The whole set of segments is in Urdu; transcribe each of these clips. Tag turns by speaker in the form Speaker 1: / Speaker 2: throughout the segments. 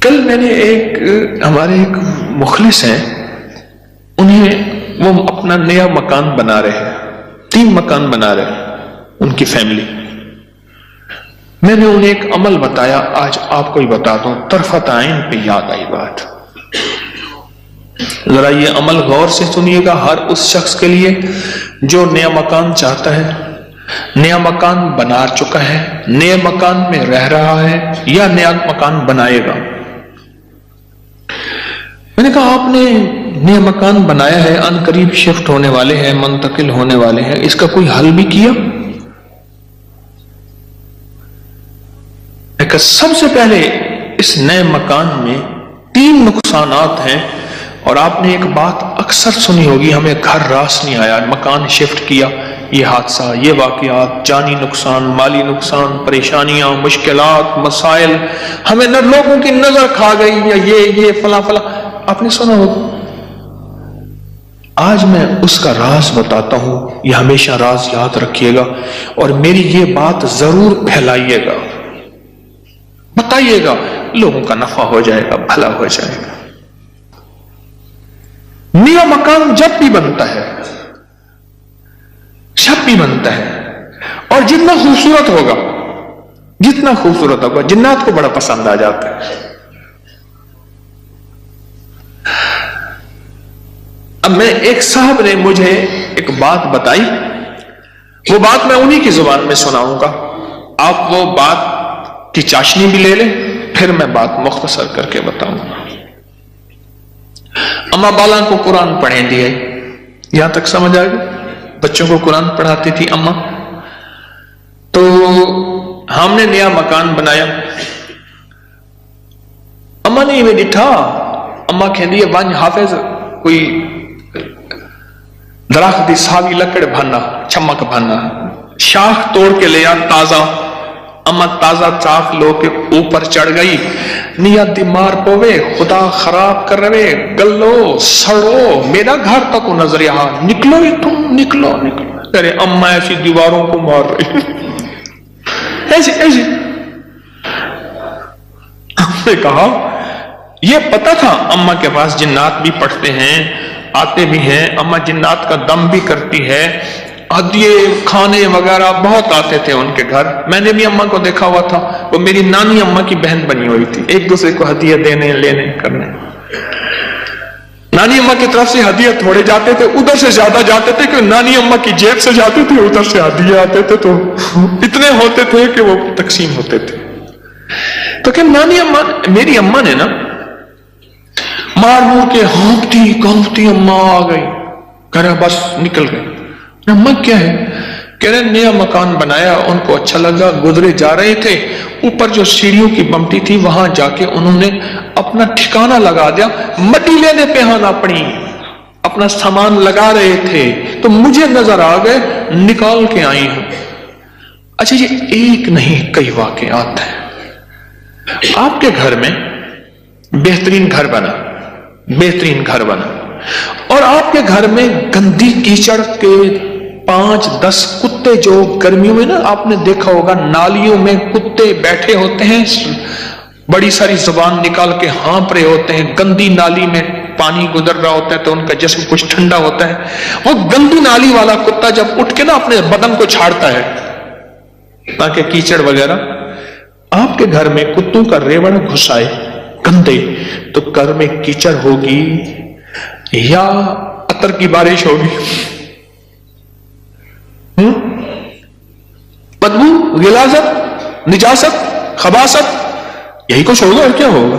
Speaker 1: کل میں نے ہمارے ایک مخلص ہیں، وہ اپنا نیا مکان بنا رہے ہیں، 3 مکان بنا رہے ہیں ان کی فیملی. میں نے انہیں ایک عمل بتایا، آج آپ کو ہی بتا دوں، طرفت عین پہ یاد آئی بات. ذرا یہ عمل غور سے سنیے گا، ہر اس شخص کے لیے جو نیا مکان چاہتا ہے، نیا مکان بنا چکا ہے، نئے مکان میں رہ رہا ہے یا نیا مکان بنائے گا. میں نے کہا آپ نے نیا مکان بنایا ہے، ان قریب شفٹ ہونے والے ہیں، منتقل ہونے والے ہیں، اس کا کوئی حل بھی کیا؟ سب سے پہلے اس نئے مکان میں 3 نقصانات ہیں، اور آپ نے ایک بات اکثر سنی ہوگی، ہمیں گھر راس نہیں آیا، مکان شفٹ کیا، یہ حادثہ، یہ واقعات، جانی نقصان، مالی نقصان، پریشانیاں، مشکلات، مسائل، ہمیں لوگوں کی نظر کھا گئی، یا یہ فلاں فلاں، آپ نے سنا ہوگا. آج میں اس کا راز بتاتا ہوں، یہ ہمیشہ راز یاد رکھیے گا، اور میری یہ بات ضرور پھیلائیے گا، بتائیے گا، لوگوں کا نفع ہو جائے گا، بھلا ہو جائے گا. نیا مکان جب بھی بنتا ہے، اور جتنا خوبصورت ہوگا، جنات کو بڑا پسند آ جاتا ہے. اب میں ایک صاحب نے مجھے ایک بات بتائی، وہ بات میں انہی کی زبان میں سناؤں گا، آپ وہ بات کی چاشنی بھی لے لیں، پھر میں بات مختصر کر کے بتاؤں گا. اما بالا کو قرآن پڑھیں دیا، یہاں تک سمجھ آئے گا؟ بچوں کو قرآن پڑھاتی تھی اما. تو ہم نے نیا مکان بنایا، اما نے میں ڈٹھا، اما کہندی ہے ون حافظ کوئی درخت دی ساوی لکڑ بھانا، چمک بھانا، شاخ توڑ کے لیا تازہ. اما تازہ چاخ لو کے اوپر چڑھ گئی، نیت مار پوے، خدا خراب کر رہے، گلو سڑو، میرا گھر تک نظر یہاں، نکلو ہی تم، نکلو. ارے اما ایسی دیواروں کو مار رہی، ایسی. ہم نے کہا یہ پتا تھا اما کے پاس جنات بھی پڑھتے ہیں، آتے بھی ہیں، اما جنات کا دم بھی کرتی ہے، ہدیے کھانے وغیرہ بہت آتے تھے ان کے گھر. میں نے بھی اما کو دیکھا ہوا تھا، وہ میری نانی اما کی بہن بنی ہوئی تھی، ایک دوسرے کو ہدیے دینے لینے کرنے. نانی اما کی طرف سے ہدیے تھوڑے جاتے تھے، ادھر سے زیادہ جاتے تھے کہ نانی اما کی جیب سے جاتے تھے، ادھر سے ہدیے آتے تھے، تو اتنے ہوتے تھے کہ وہ تقسیم ہوتے تھے. تو کہ نانی اما، میری اما نے نا مار مور کے ہانپتی کانپتی اما آ گئی، کہہ رہا بس نکل گئی. اما کیا ہے؟ کہہ رہے نیا مکان بنایا، ان کو اچھا لگا، گزرے جا رہے تھے، اوپر جو سیڑھیوں کی بمٹی تھی وہاں جا کے انہوں نے اپنا ٹھکانہ لگا دیا، مٹی لینے پہ ہاں پڑی، اپنا سامان لگا رہے تھے تو مجھے نظر آ گئے، نکال کے آئی ہوں. اچھا یہ ایک نہیں کئی واقعات ہیں. آپ کے گھر میں بہترین گھر بنا، اور آپ کے گھر میں گندی کیچڑ کے 5-10 کتے، جو گرمیوں میں نا آپ نے دیکھا ہوگا نالیوں میں کتے بیٹھے ہوتے ہیں، بڑی ساری زبان نکال کے ہانپ رہے ہوتے ہیں، گندی نالی میں پانی گزر رہا ہوتا ہے تو ان کا جسم کچھ ٹھنڈا ہوتا ہے. وہ گندی نالی والا کتا جب اٹھ کے نا اپنے بدن کو چھاڑتا ہے تاکہ کیچڑ وغیرہ، آپ کے گھر میں کتوں کا ریوڑ گھس آئے گندے، تو گھر میں کیچڑ ہوگی یا عطر کی بارش ہوگی، بدبو، غلاظت، نجاست، خباثت، یہی کچھ ہوگا اور کیا ہوگا.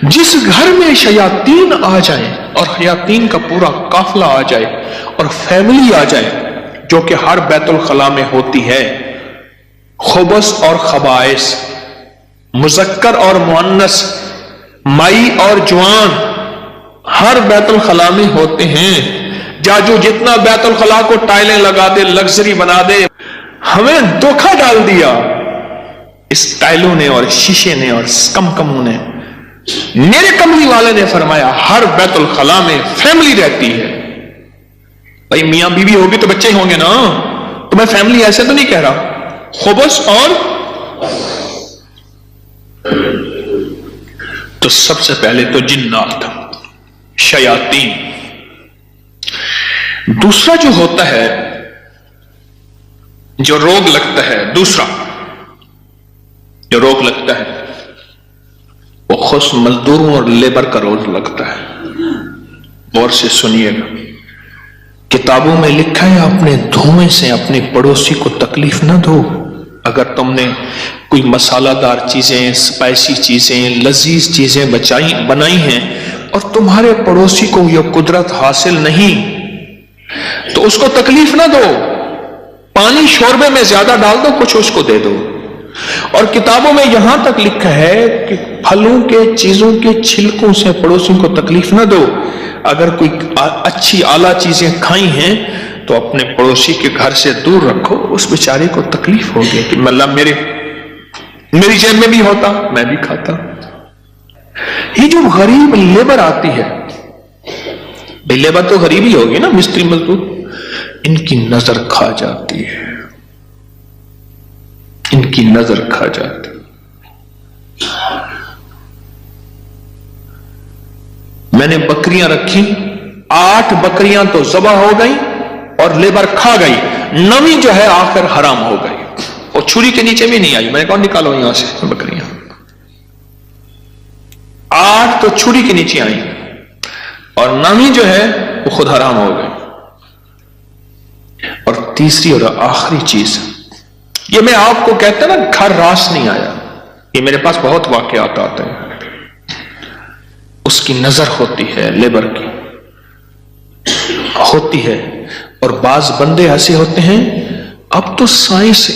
Speaker 1: جس گھر میں شیاطین آ جائیں اور شیاطین کا پورا قافلہ آ جائے اور فیملی آ جائے، جو کہ ہر بیت الخلاء میں ہوتی ہے، خبث اور خبائث، مذکر اور مؤنث، مائی اور جوان، ہر بیت الخلاء میں ہوتے ہیں. جو جتنا بیت الخلاء کو ٹائلیں لگا دے، لگژری بنا دے، ہمیں دھوکہ ڈال دیا اس ٹائلوں نے اور شیشے نے اور کموں نے. میرے کملی والے نے فرمایا ہر بیت الخلاء میں فیملی رہتی ہے. بھائی میاں بیوی ہوگی تو بچے ہوں گے نا، تو میں فیملی ایسے تو نہیں کہہ رہا. خبث اور تو سب سے پہلے تو جنات، شیاطین. دوسرا جو ہوتا ہے، جو روگ لگتا ہے، دوسرا جو روگ لگتا ہے وہ خود مزدوروں اور لیبر کا روگ لگتا ہے. غور سے سنیے گا، کتابوں میں لکھا ہے اپنے دھوئیں سے اپنے پڑوسی کو تکلیف نہ دو. اگر تم نے کوئی مسالہ دار چیزیں، اسپائسی چیزیں، لذیذ چیزیں بنائی ہیں اور تمہارے پڑوسی کو یہ قدرت حاصل نہیں تو اس کو تکلیف نہ دو. پانی شوربے میں زیادہ ڈال دو، کچھ اس کو دے دو. اور کتابوں میں یہاں تک لکھا ہے کہ پھلوں کے چیزوں کے چھلکوں سے پڑوسیوں کو تکلیف نہ دو. اگر کوئی اچھی اعلیٰ چیزیں کھائی ہیں تو اپنے پڑوسی کے گھر سے دور رکھو، اس بیچارے کو تکلیف ہوگی کہ اللہ میری جیب میں بھی ہوتا میں بھی کھاتا. یہ جو غریب لیبر آتی ہے، لیبر تو غریب ہی ہوگی نا، مستری مزدور، ان کی نظر کھا جاتی ہے، ان کی نظر کھا جاتی. میں نے بکریاں رکھی، 8 بکریاں تو ذبح ہو گئی اور لیبر کھا گئی، 9ویں جو ہے آخر حرام ہو گئی اور چھری کے نیچے بھی نہیں آئی. میں نے کہا نکالو یہاں سے بکریاں. 8 تو چھری کے نیچے آئی اور 9ویں جو ہے وہ خود حرام ہو گئی. اور تیسری اور آخری چیز، یہ میں آپ کو کہتا نا گھر راس نہیں آیا، یہ میرے پاس بہت واقعات آتے ہیں. اس کی نظر ہوتی ہے، لیبر کی ہوتی ہے. اور بعض بندے ایسے ہوتے ہیں، اب تو سائنس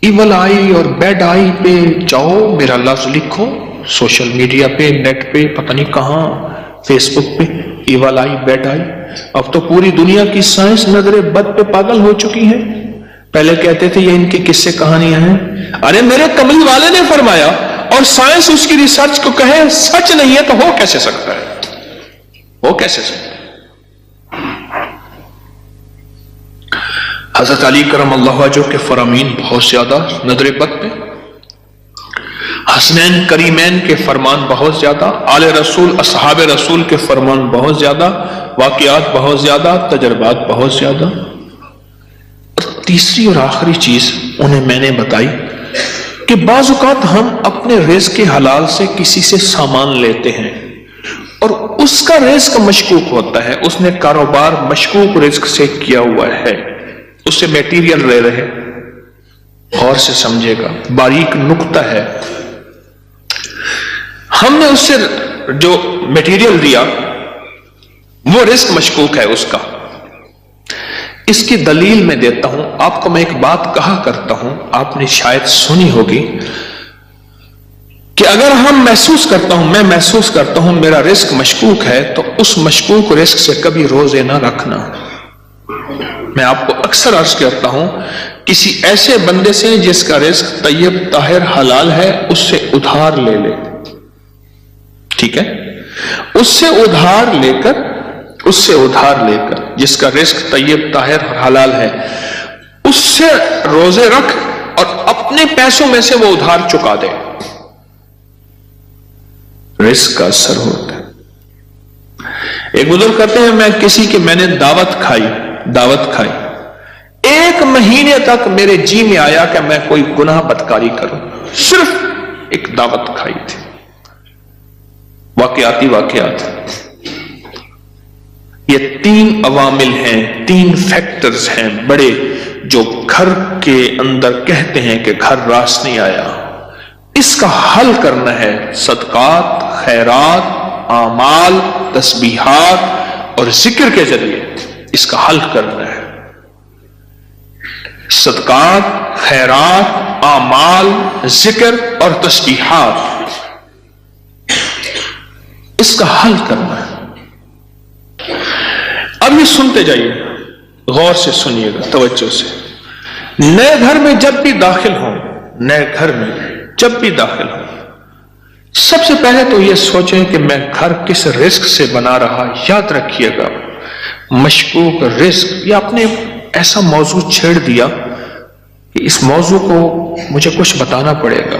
Speaker 1: ایول آئی اور بیڈ آئی پہ جاؤ، میرا لفظ لکھو سوشل میڈیا پہ، نیٹ پہ، پتہ نہیں کہاں، فیس بک پہ، ایول آئی بیڈ آئی. اب تو پوری دنیا کی سائنس نظر بد پہ پاگل ہو چکی ہے. پہلے کہتے تھے یہ ان کی قصے کہانیاں ہیں. ارے میرے کملی والے نے فرمایا اور سائنس اس کی ریسرچ کو کہے سچ نہیں ہے تو ہو کیسے سکتا ہے؟ ہو کیسے سکتا ہے؟ حضرت علی کرم اللہ وجہہ کے فرامین بہت زیادہ نظر بد پہ، حسنین کریمین کے فرمان بہت زیادہ، آل رسول اصحاب رسول کے فرمان بہت زیادہ، واقعات بہت زیادہ، تجربات بہت زیادہ. اور تیسری اور آخری چیز انہیں میں نے بتائی کہ بعض اوقات ہم اپنے رزق حلال سے کسی سے سامان لیتے ہیں اور اس کا رزق مشکوک ہوتا ہے، اس نے کاروبار مشکوک رزق سے کیا ہوا ہے، اس سے میٹیریل لے رہے. غور سے سمجھے گا، باریک نقطہ ہے. ہم نے اس سے جو میٹیریل دیا وہ رزق مشکوک ہے اس کا. اس کی دلیل میں دیتا ہوں آپ کو. میں ایک بات کہا کرتا ہوں، آپ نے شاید سنی ہوگی کہ اگر ہم میں محسوس کرتا ہوں میرا رزق مشکوک ہے تو اس مشکوک رزق سے کبھی روزے نہ رکھنا. میں آپ کو اکثر عرض کرتا ہوں کسی ایسے بندے سے جس کا رزق طیب طاہر حلال ہے اس سے ادھار لے لے. ٹھیک ہے، اس سے ادھار لے کر جس کا رزق طیب طاہر اور حلال ہے اس سے روزے رکھ اور اپنے پیسوں میں سے وہ ادھار چکا دے. رزق کا اثر ہوتا ہے. ایک بزرگ کہتے ہیں میں نے دعوت کھائی 1 مہینے تک میرے جی میں آیا کہ میں کوئی گناہ بدکاری کروں، صرف ایک دعوت کھائی تھی. واقعات یہ 3 عوامل ہیں، 3 فیکٹرز ہیں بڑے جو گھر کے اندر کہتے ہیں کہ گھر راس نہیں آیا. اس کا حل کرنا ہے صدقات، خیرات، اعمال، تسبیحات اور ذکر کے ذریعے. اس کا حل کرنا ہے صدقات، خیرات، اعمال، ذکر اور تسبیحات. اس کا حل کرنا ہے. اب یہ سنتے جائیے، غور سے سنیے گا، توجہ سے. نئے گھر میں جب بھی داخل ہوں سب سے پہلے تو یہ سوچیں کہ میں گھر کس رزق سے بنا رہا. یاد رکھیے گا مشکوک رزق، یا اپنے ایسا موضوع چھیڑ دیا کہ اس موضوع کو مجھے کچھ بتانا پڑے گا.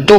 Speaker 1: 2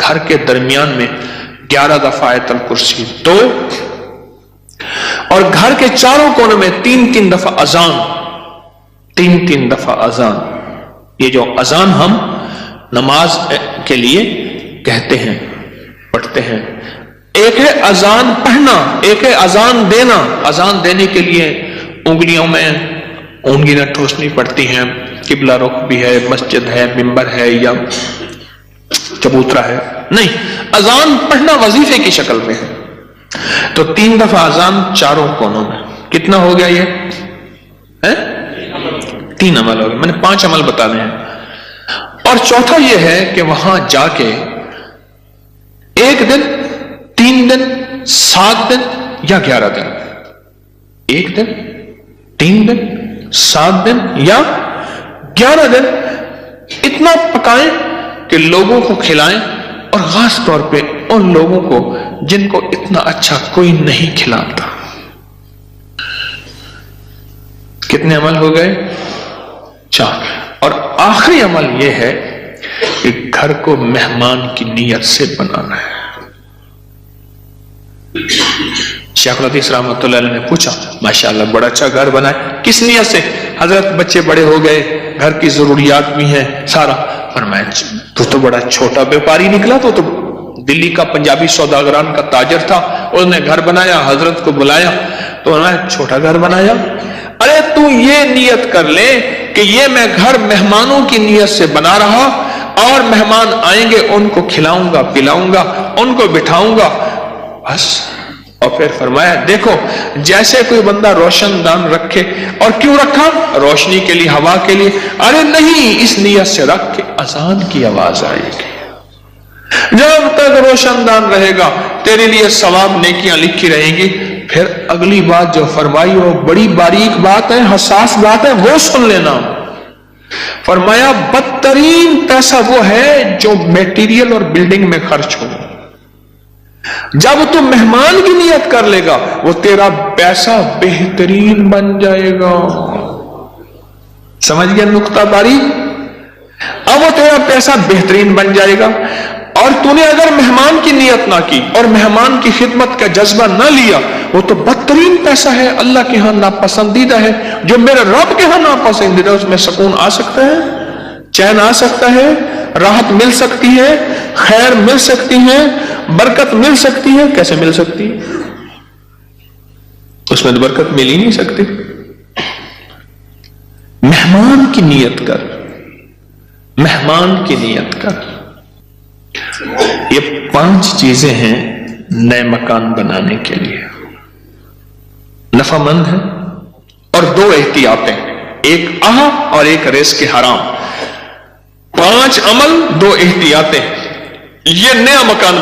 Speaker 1: گھر کے درمیان میں 11 دفعہ آیت الکرسی 2، اور گھر کے چاروں کونوں میں 3 دفعہ اذان، 3 دفعہ اذان۔ یہ جو اذان ہم نماز کے لیے کہتے ہیں، پڑھتے ہیں، ایک ہے اذان پڑھنا، ایک ہے اذان دینا۔ اذان دینے کے لیے انگلیوں میں اونگلیاں ٹھوسنی پڑتی ہیں، قبلہ رخ بھی ہے، مسجد ہے، ممبر ہے یا چبوترا ہے، نہیں، اذان پڑھنا وظیفے کی شکل میں ہے۔ تو 3 دفعہ اذان چاروں کونوں میں، کتنا ہو گیا یہ؟ 3 عمل ہو گئے، میں نے 5 عمل بتانے ہیں۔ اور چوتھا یہ ہے کہ وہاں جا کے 1 دن، 3 دن، 7 دن یا 11 دن، 1 دن، 3 دن، 7 دن یا 11 دن اتنا پکائیں کہ لوگوں کو کھلائیں، اور خاص طور پہ ان لوگوں کو جن کو اتنا اچھا کوئی نہیں کھلاتا۔ کتنے عمل ہو گئے؟ 4۔ اور آخری عمل یہ ہے کہ گھر کو مہمان کی نیت سے بنانا ہے۔ شیخ الحدیث رحمۃ اللہ علیہ نے پوچھا، ماشاءاللہ بڑا اچھا گھر بنا ہے، کس نیت سے؟ حضرت بچے بڑے ہو گئے، گھر کی ضروریات بھی ہیں سارا۔ فرمایا تو بڑا چھوٹا بیپاری نکلا، تو دلی کا پنجابی سوداگران کا تاجر تھا، اس نے گھر بنایا، حضرت کو بلایا تو انہوں نے چھوٹا گھر بنایا۔ ارے تو یہ نیت کر لے کہ یہ میں گھر مہمانوں کی نیت سے بنا رہا، اور مہمان آئیں گے ان کو کھلاؤں گا، پلاؤں گا، ان کو بٹھاؤں گا، بس۔ اور پھر فرمایا دیکھو جیسے کوئی بندہ روشن دان رکھے، اور کیوں رکھا؟ روشنی کے لیے، ہوا کے لیے؟ ارے نہیں، اس نیت سے رکھ کے اذان کی آواز آئے گی۔ جب تک روشن دان رہے گا تیرے لیے ثواب نیکیاں لکھی رہیں گی۔ پھر اگلی بات جو فرمائی وہ بڑی باریک بات ہے، حساس بات ہے، وہ سن لینا۔ فرمایا بدترین پیسہ وہ ہے جو میٹیریل اور بلڈنگ میں خرچ ہو۔ جب تو مہمان کی نیت کر لے گا وہ تیرا پیسہ بہترین بن جائے گا۔ سمجھ گیا نقطہ باری؟ اب وہ تیرا پیسہ بہترین بن جائے گا، اور تو نے اگر مہمان کی نیت نہ کی اور مہمان کی خدمت کا جذبہ نہ لیا، وہ تو بدترین پیسہ ہے، اللہ کے ہاں ناپسندیدہ ہے۔ جو میرے رب کے ہاں ناپسندیدہ ہے اس میں سکون آ سکتا ہے، چین آ سکتا ہے، راحت مل سکتی ہے، خیر مل سکتی ہے، برکت مل سکتی ہے۔ کیسے مل سکتی ہے؟ اس میں تو برکت مل ہی نہیں سکتی۔ مہمان کی نیت کر، مہمان کی نیت کر۔ یہ 5 چیزیں ہیں نئے مکان بنانے کے لیے، نفع مند ہے، اور 2 احتیاطیں، ایک اور ایک رزق حرام۔ 5 عمل، 2 احتیاطیں، یہ نیا مکان